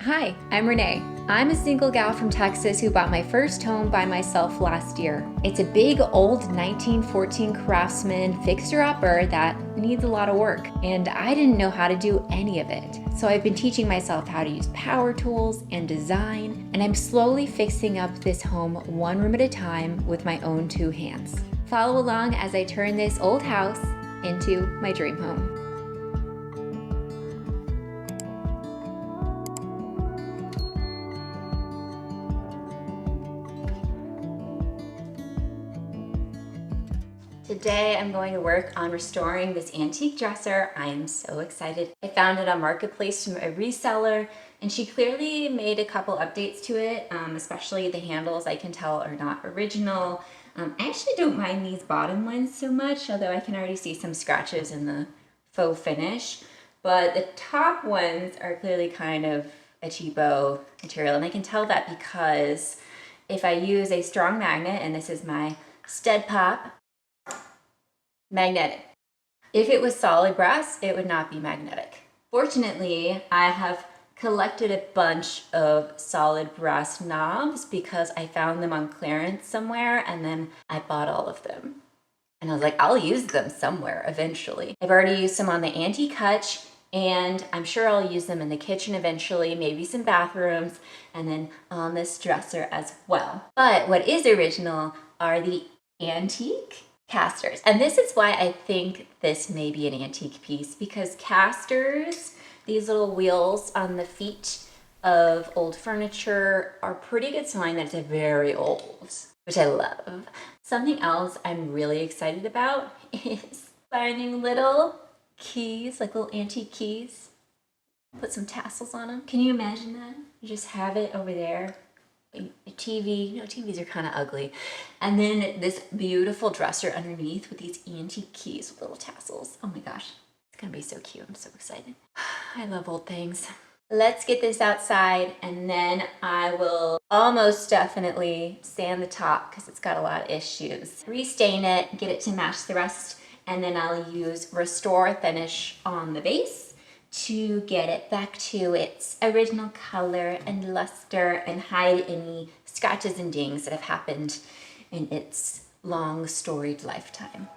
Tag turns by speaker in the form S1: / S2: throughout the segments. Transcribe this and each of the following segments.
S1: Hi, I'm Renee. I'm a single gal from Texas who bought my first home by myself last year. It's a big old 1914 Craftsman fixer-upper that needs a lot of work, and I didn't know how to do any of it. So I've been teaching myself how to use power tools and design, and I'm slowly fixing up this home one room at a time with my own two hands. Follow along as I turn this old house into my dream home. Today I'm going to work on restoring this antique dresser. I am so excited. I found it on Marketplace from a reseller, and she clearly made a couple updates to it, especially the handles I can tell are not original. I actually don't mind these bottom ones so much, although I can already see some scratches in the faux finish. But the top ones are clearly kind of a cheapo material, and I can tell that because if I use a strong magnet, and this is my stud pop, magnetic. If it was solid brass, it would not be magnetic. Fortunately, I have collected a bunch of solid brass knobs because I found them on clearance somewhere, and then I bought all of them. And I was like, I'll use them somewhere eventually. I've already used some on the antique hutch, and I'm sure I'll use them in the kitchen eventually, maybe some bathrooms, and then on this dresser as well. But what is original are the antique casters. And this is why I think this may be an antique piece, because casters, these little wheels on the feet of old furniture, are a pretty good sign that it's very old, which I love. Something else I'm really excited about is finding little keys, like little antique keys. Put some tassels on them. Can you imagine that? You just have it over there. A TV, you know, TVs are kind of ugly. And then this beautiful dresser underneath with these antique keys with little tassels. Oh my gosh, it's gonna be so cute. I'm so excited. I love old things. Let's get this outside, and then I will almost definitely sand the top because it's got a lot of issues. Restain it, get it to match the rest, and then I'll use Restore Finish on the base to get it back to its original color and luster and hide any scratches and dings that have happened in its long storied lifetime.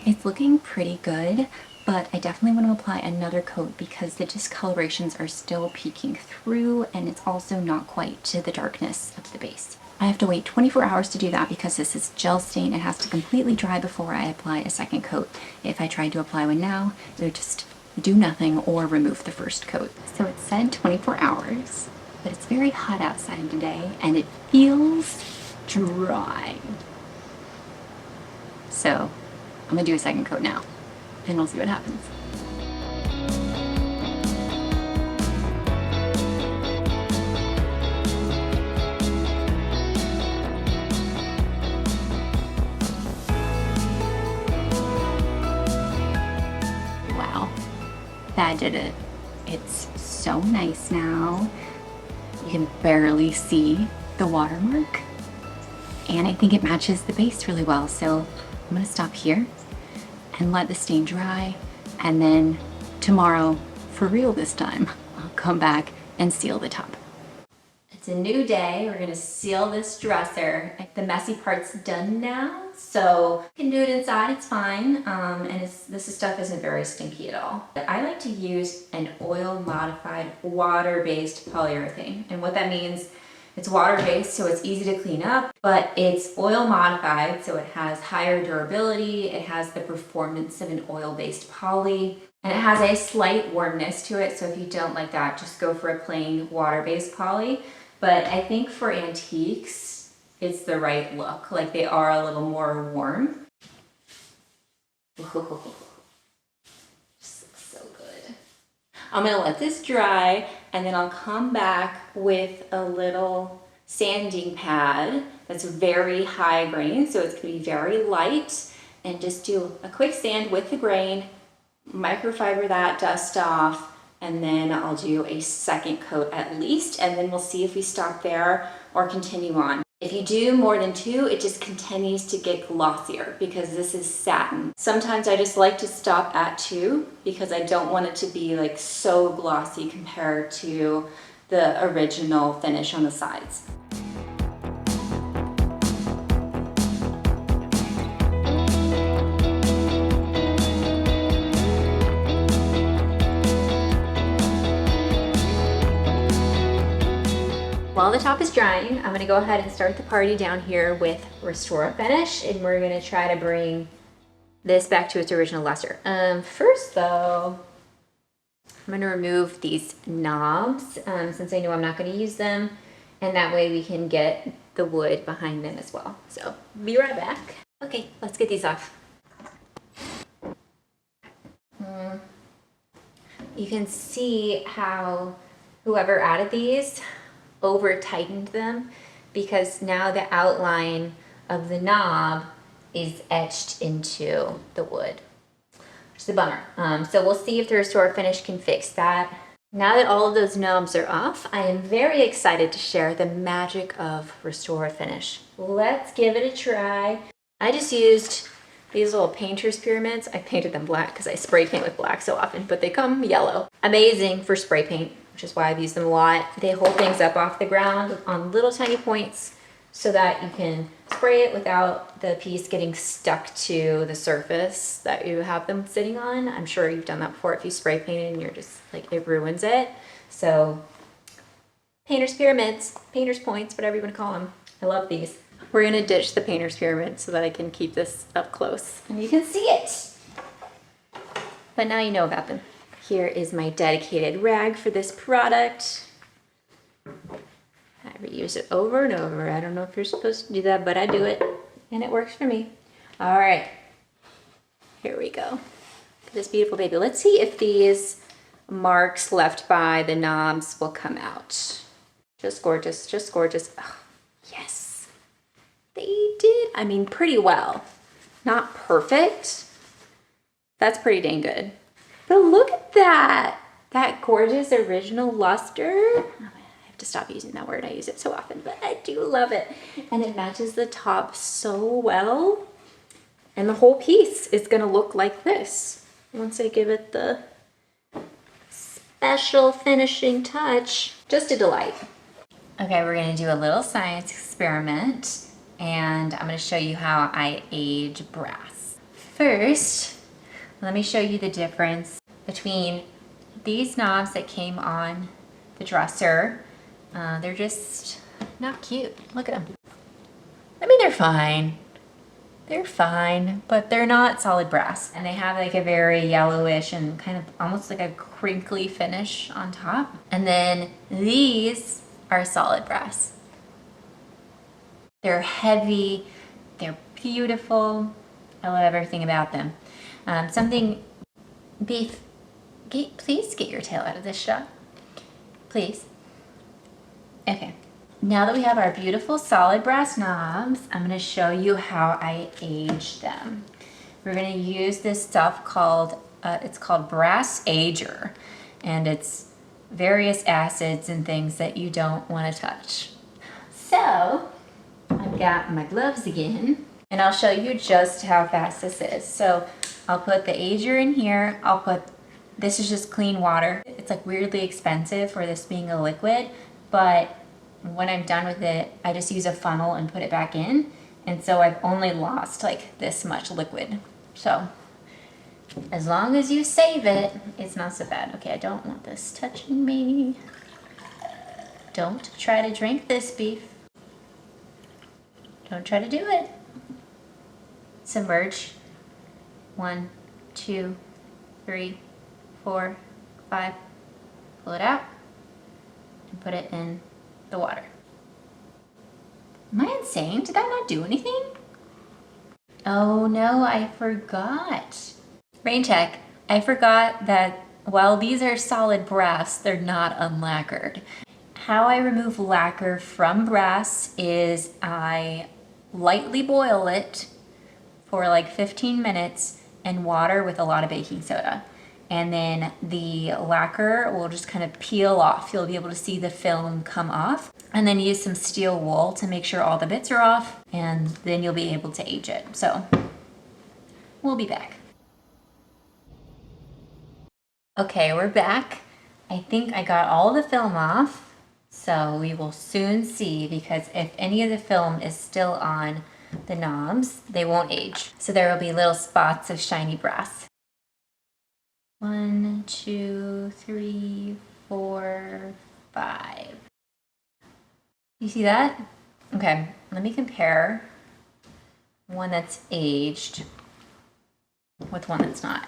S1: It's looking pretty good, but I definitely want to apply another coat because the discolorations are still peeking through, and it's also not quite to the darkness of the base. I have to wait 24 hours to do that because this is gel stain. It has to completely dry before I apply a second coat. If I tried to apply one now, it would just do nothing or remove the first coat. So it said 24 hours, but it's very hot outside today and it feels dry. So I'm gonna do a second coat now, and we'll see what happens. Wow, that did it. It's so nice now. You can barely see the watermark, and I think it matches the base really well. So I'm gonna stop here and let the stain dry, and then tomorrow, for real this time, I'll come back and seal the top. It's a new day. We're gonna seal this dresser. The messy part's done now, so you can do it inside, it's fine. And this stuff isn't very stinky at all. I like to use an oil modified water-based polyurethane, and what that means, it's water-based, so it's easy to clean up, but it's oil modified, so it has higher durability, it has the performance of an oil-based poly, and it has a slight warmness to it, so if you don't like that, just go for a plain water-based poly. But I think for antiques, it's the right look. Like, they are a little more warm. Just looks so good. I'm gonna let this dry, and then I'll come back with a little sanding pad that's very high grain, so it's gonna be very light, and just do a quick sand with the grain, microfiber that dust off, and then I'll do a second coat at least, and then we'll see if we stop there or continue on. If you do more than 2, it just continues to get glossier because this is satin. Sometimes I just like to stop at 2 because I don't want it to be like so glossy compared to the original finish on the sides. While the top is drying, I'm gonna go ahead and start the party down here with Restore Finish, and we're gonna try to bring this back to its original luster. First though, I'm gonna remove these knobs since I know I'm not gonna use them, and that way we can get the wood behind them as well. So, be right back. Okay, let's get these off. You can see how whoever added these over tightened them because now the outline of the knob is etched into the wood, which is a bummer. So we'll see if the Restore Finish can fix that. Now that all of those knobs are off, I am very excited to share the magic of Restore Finish. Let's give it a try. I just used these little painter's pyramids. I painted them black because I spray paint with black so often, but they come yellow. Amazing for spray paint, which is why I've used them a lot. They hold things up off the ground on little tiny points so that you can spray it without the piece getting stuck to the surface that you have them sitting on. I'm sure you've done that before if you spray painted and you're just like, it ruins it. So painter's pyramids, painter's points, whatever you want to call them. I love these. We're gonna ditch the painter's pyramid so that I can keep this up close and you can see it. But now you know about them. Here is my dedicated rag for this product. I reuse it over and over. I don't know if you're supposed to do that, but I do it and it works for me. All right, here we go. This beautiful baby. Let's see if these marks left by the knobs will come out. Just gorgeous, just gorgeous. Oh, yes, they did. I mean, pretty well. Not perfect. That's pretty dang good. But look at that. That gorgeous original luster. Oh, I have to stop using that word. I use it so often, but I do love it. And it matches the top so well. And the whole piece is gonna look like this once I give it the special finishing touch. Just a delight. Okay, we're gonna do a little science experiment and I'm gonna show you how I age brass. First, let me show you the difference between these knobs that came on the dresser. They're just not cute. Look at them. I mean, they're fine. They're fine, but they're not solid brass. And they have like a very yellowish and kind of almost like a crinkly finish on top. And then these are solid brass. They're heavy, they're beautiful. I love everything about them. Beef, please get your tail out of this shot. Please. Okay. Now that we have our beautiful solid brass knobs, I'm gonna show you how I age them. We're gonna use this stuff called, it's called brass Ager, and it's various acids and things that you don't wanna touch. So, I've got my gloves again, and I'll show you just how fast this is. So, I'll put the Ager in here. This is just clean water. It's like weirdly expensive for this being a liquid, but when I'm done with it, I just use a funnel and put it back in. And so I've only lost like this much liquid. So as long as you save it, it's not so bad. Okay, I don't want this touching me. Don't try to drink this, beef. Don't try to do it. Submerge. 1, 2, 3, 4, 5. Pull it out and put it in the water. Am I insane? Did that not do anything? Oh no, I forgot. Rain check. I forgot that while these are solid brass, they're not unlacquered. How I remove lacquer from brass is I lightly boil it for like 15 minutes in water with a lot of baking soda. And then the lacquer will just kind of peel off. You'll be able to see the film come off. And then use some steel wool to make sure all the bits are off, and then you'll be able to age it. So we'll be back. Okay, we're back. I think I got all the film off, so we will soon see, because if any of the film is still on the knobs, they won't age. So there will be little spots of shiny brass. 1, 2, 3, 4, 5. You see that? Okay, let me compare one that's aged with one that's not.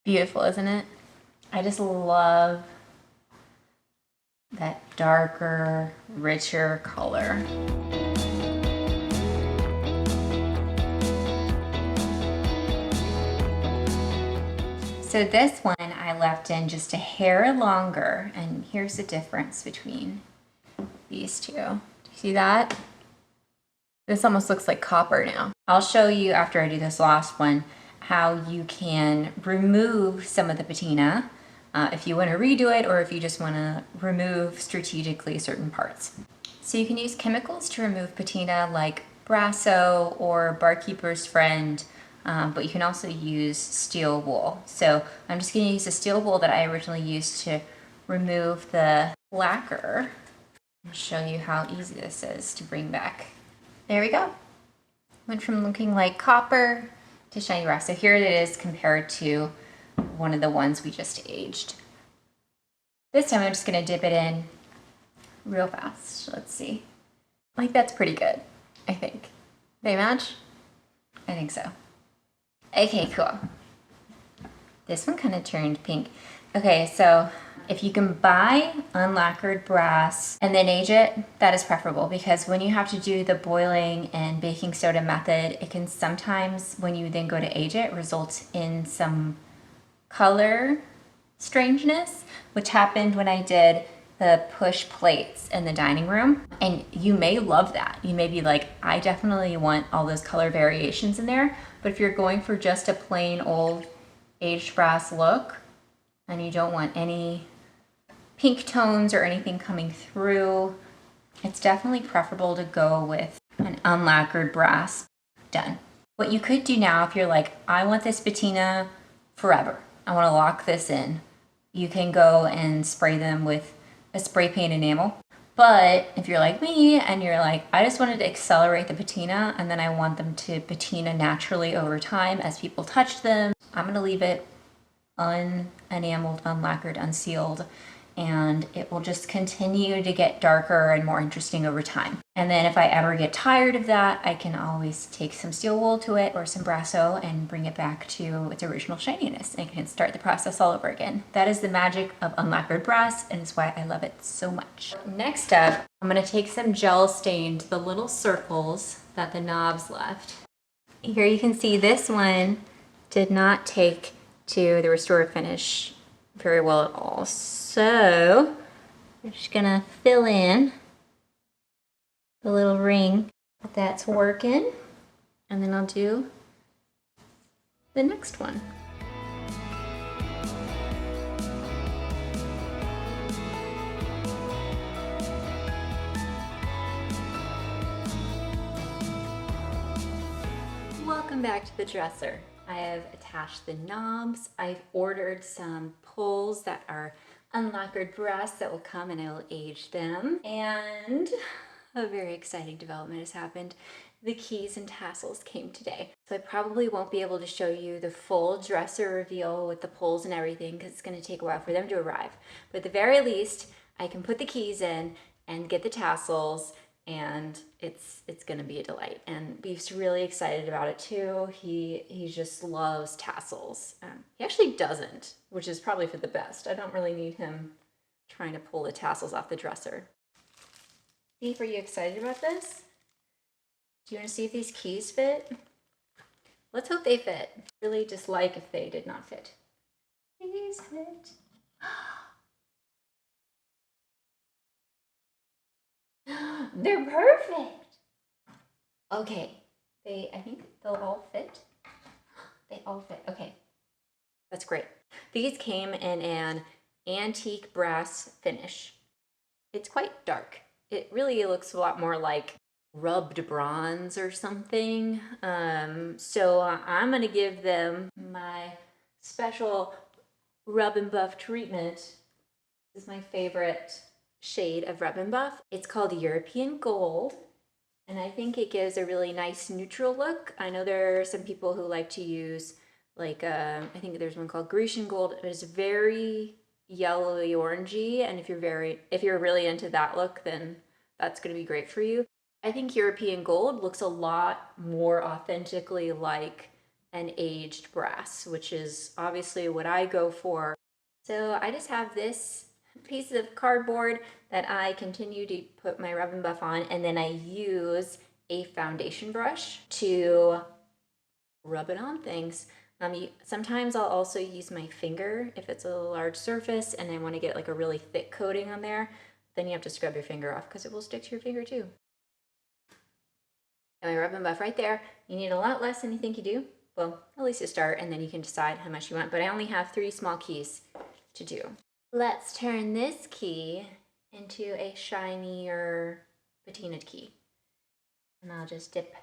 S1: Beautiful, isn't it? I just love that darker, richer color. So this one I left in just a hair longer, and here's the difference between these two. Do you see that? This almost looks like copper now. I'll show you after I do this last one how you can remove some of the patina if you want to redo it, or if you just want to remove strategically certain parts. So you can use chemicals to remove patina like Brasso or Barkeeper's Friend, but you can also use steel wool. So I'm just going to use the steel wool that I originally used to remove the lacquer. I'll show you how easy this is to bring back. There we go. Went from looking like copper to shiny brass. So here it is compared to one of the ones we just aged. This time I'm just going to dip it in real fast. Let's see. Like, that's pretty good, I think. They match? I think so. Okay, cool. This one kind of turned pink. Okay, so if you can buy unlacquered brass and then age it, that is preferable, because when you have to do the boiling and baking soda method, it can sometimes, when you then go to age it, result in some color strangeness, which happened when I did the push plates in the dining room. And you may love that. You may be like, I definitely want all those color variations in there. But if you're going for just a plain old aged brass look, and you don't want any pink tones or anything coming through, it's definitely preferable to go with an unlacquered brass. Done. What you could do now, if you're like, I want this patina forever, I want to lock this in, you can go and spray them with a spray paint enamel. But if you're like me and you're like, I just wanted to accelerate the patina and then I want them to patina naturally over time as people touch them, I'm going to leave it unenameled, unlacquered, unsealed, and it will just continue to get darker and more interesting over time. And then if I ever get tired of that, I can always take some steel wool to it or some Brasso and bring it back to its original shininess, and I can start the process all over again. That is the magic of unlacquered brass, and it's why I love it so much. Next up, I'm going to take some gel stained the little circles that the knobs left. Here you can see this one did not take to the Restore Finish very well at all. So we're just gonna fill in the little ring that's working, and then I'll do the next one. Welcome back to the dresser. I have attached the knobs. I've ordered some pulls that are unlacquered brass that will come and I will age them. And a very exciting development has happened. The keys and tassels came today. So I probably won't be able to show you the full dresser reveal with the pulls and everything because it's going to take a while for them to arrive. But at the very least, I can put the keys in and get the tassels, and it's gonna be a delight. And Beef's really excited about it too. He just loves tassels. He actually doesn't, which is probably for the best. I don't really need him trying to pull the tassels off the dresser. Beef, are you excited about this? Do you want to see if these keys fit? Let's hope they fit. Really dislike if they did not fit. these fit? They're perfect. Okay, I think they'll all fit. They all fit. Okay, that's great. These came in an antique brass finish. It's quite dark. It really looks a lot more like rubbed bronze or something. So I'm gonna give them my special rub and buff treatment. This is my favorite shade of rub and buff. It's called European Gold, and I think it gives a really nice neutral look. I know there are some people who like to use like I think there's one called Grecian Gold. It's very yellowy orangey, and if you're really into that look, then that's going to be great for you. I think European Gold looks a lot more authentically like an aged brass, which is obviously what I go for. So I just have this piece of cardboard that I continue to put my rub and buff on, and then I use a foundation brush to rub it on things. Sometimes I'll also use my finger if it's a large surface and I want to get like a really thick coating on there. Then you have to scrub your finger off because it will stick to your finger too. And my rub and buff right there. You need a lot less than you think you do. Well, at least you start, and then you can decide how much you want. But I only have 3 small keys to do. Let's turn this key into a shinier patinaed key. And I'll just dip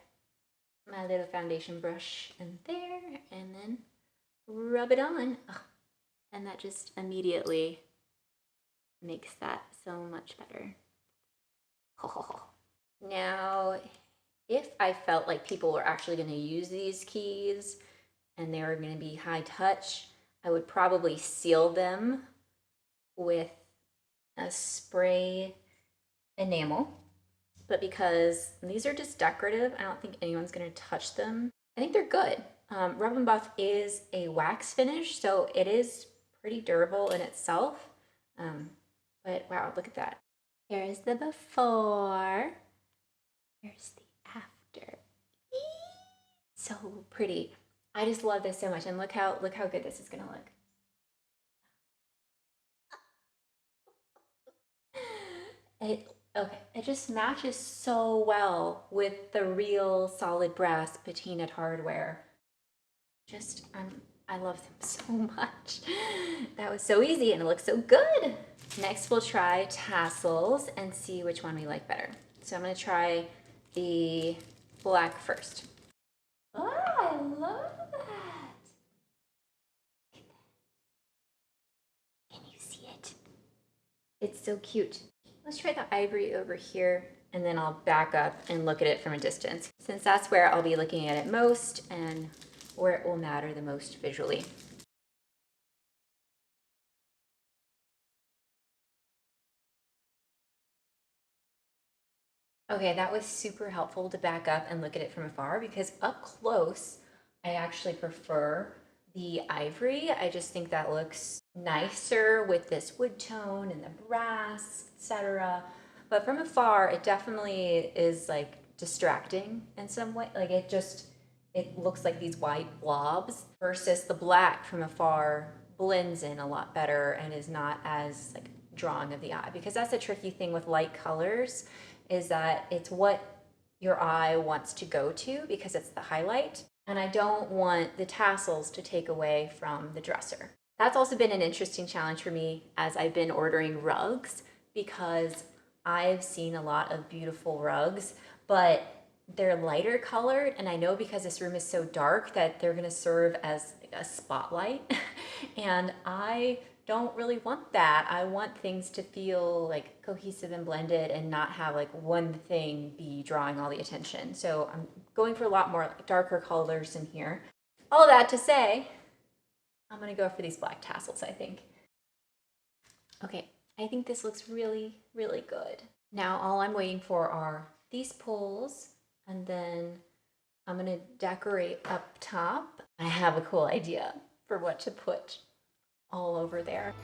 S1: my little foundation brush in there and then rub it on. Oh, and that just immediately makes that so much better. Oh. Now, if I felt like people were actually going to use these keys and they were going to be high touch, I would probably seal them with a spray enamel. But because these are just decorative, I don't think anyone's going to touch them. I think they're good. Rub and Buff is a wax finish, so it is pretty durable in itself. But wow, look at that. Here's the before. Here's the after. So pretty. I just love this so much, and look how good this is going to look. It just matches so well with the real solid brass patinaed hardware. I love them so much. That was so easy and it looks so good. Next we'll try tassels and see which one we like better. So I'm gonna try the black first. Oh, I love that. Can you see it? It's so cute. Let's try the ivory over here, and then I'll back up and look at it from a distance, since that's where I'll be looking at it most and where it will matter the most visually. Okay, that was super helpful to back up and look at it from afar, because up close, I actually prefer the ivory. I just think that looks nicer with this wood tone and the brass, etc. But from afar, it definitely is like distracting in some way. Like it looks like these white blobs, versus the black from afar blends in a lot better and is not as like drawing of the eye. Because that's a tricky thing with light colors, is that it's what your eye wants to go to because it's the highlight. And I don't want the tassels to take away from the dresser. That's also been an interesting challenge for me as I've been ordering rugs, because I've seen a lot of beautiful rugs, but they're lighter colored, and I know because this room is so dark that they're gonna serve as a spotlight. And I don't really want that. I want things to feel like cohesive and blended and not have like one thing be drawing all the attention. So I'm going for a lot more darker colors in here. All that to say, I'm gonna go for these black tassels, I think. Okay, I think this looks really, really good. Now all I'm waiting for are these pulls, and then I'm gonna decorate up top. I have a cool idea for what to put all over there.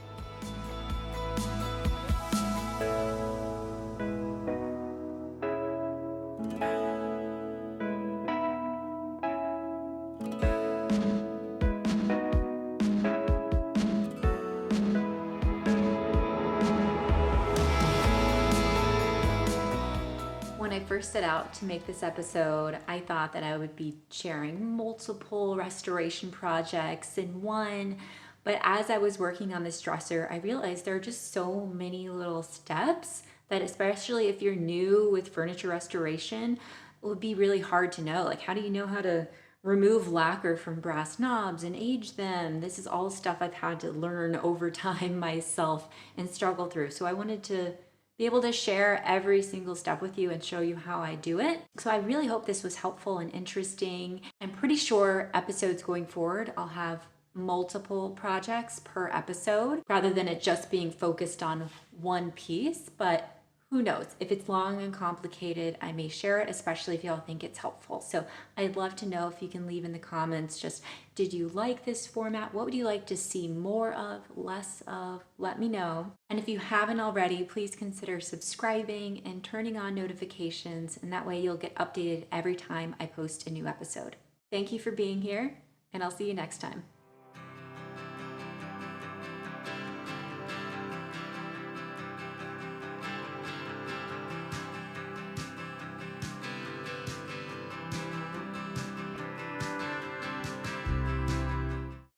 S1: I first set out to make this episode, I thought that I would be sharing multiple restoration projects in one. But as I was working on this dresser, I realized there are just so many little steps that, especially if you're new with furniture restoration, it would be really hard to know. Like, how do you know how to remove lacquer from brass knobs and age them? This is all stuff I've had to learn over time myself and struggle through. So I wanted to be able to share every single step with you and show you how I do it. So I really hope this was helpful and interesting. I'm pretty sure episodes going forward, I'll have multiple projects per episode rather than it just being focused on one piece. But who knows? If it's long and complicated, I may share it, especially if y'all think it's helpful. So I'd love to know if you can leave in the comments just, did you like this format? What would you like to see more of, less of? Let me know. And if you haven't already, please consider subscribing and turning on notifications, and that way you'll get updated every time I post a new episode. Thank you for being here, and I'll see you next time.